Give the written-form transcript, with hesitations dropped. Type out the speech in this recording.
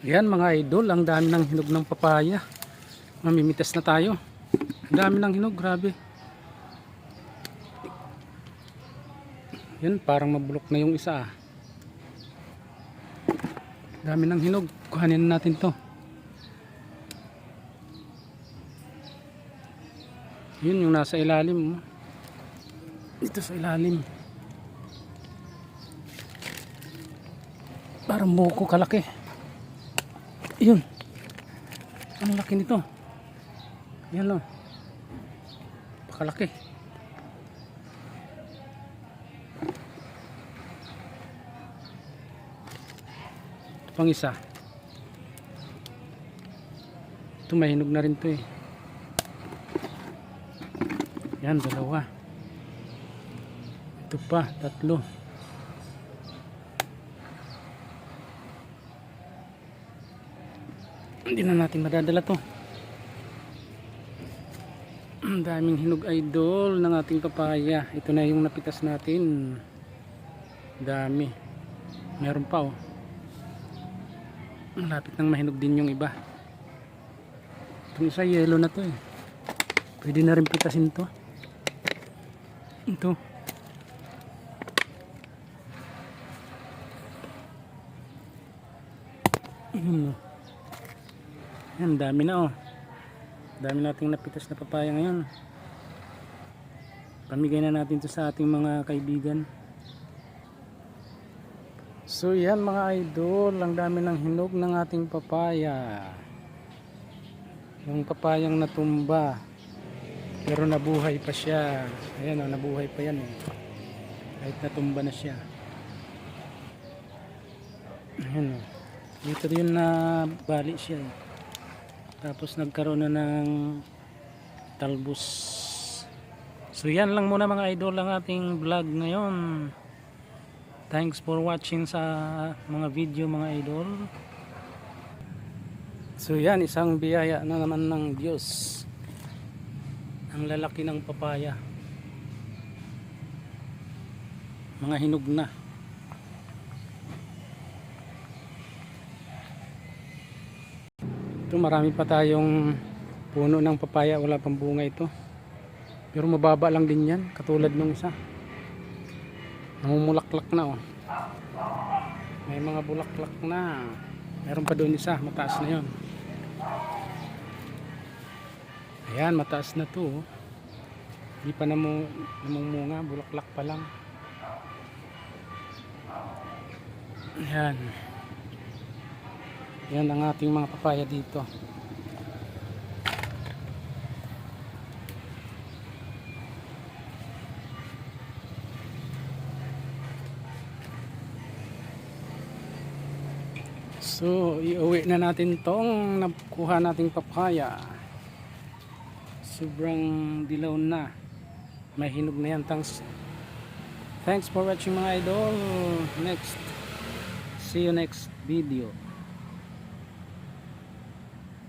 Ayan mga idol, ang dami ng hinog ng papaya. Mamimitas na tayo. Ang dami ng hinog, grabe. Yan, parang mabulok na yung isa. Dami ng hinog, kuhanin natin to. Yun yung nasa ilalim. Dito sa ilalim. Parang buko kalaki. Yun. Ang laki nito. Yan o. Pakalaki. Ito pang isa. Ito mahinog na rin to eh. Yan, dalawa. Ito pa, tatlo. Hindi na natin madadala to. Ang daming hinog idol ng ating papaya. Ito na yung napitas natin. Dami. Meron pa oh. Malapit nang mahinog din yung iba. Itong isa yellow na to eh. Pwede na rin pitasin to. Ito. Yan, dami na oh. Dami nating napitas na papaya ngayon. Pamigay na natin to sa ating mga kaibigan. So yan mga idol, ang dami ng hinog ng ating papaya. Yung papayang natumba pero nabuhay pa siya. Ayan oh, nabuhay pa yan eh. Kahit natumba na siya. Ayan oh. Dito yun na bali siya eh. Tapos nagkaroon na ng talbos. So yan lang muna mga idol ang ating vlog ngayon. Thanks for watching sa mga video mga idol. So yan, isang biyaya na naman ng Diyos. Ang lalaki ng papaya. Mga hinog na. Ito marami pa tayong puno ng papaya, wala pang bunga ito. Pero mababa lang din yan, katulad nung isa. Namumulaklak na oh. May mga bulaklak na. Meron pa doon isa, mataas na yon. Ayan, mataas na to oh. Hindi pa namumunga, bulaklak pa lang. Ayan. Yan ang ating mga papaya dito. So, iuwi na natin tong nakuha nating papaya. Sobrang dilaw na. May hinog na yan. Thanks for watching mga idol. See you next video.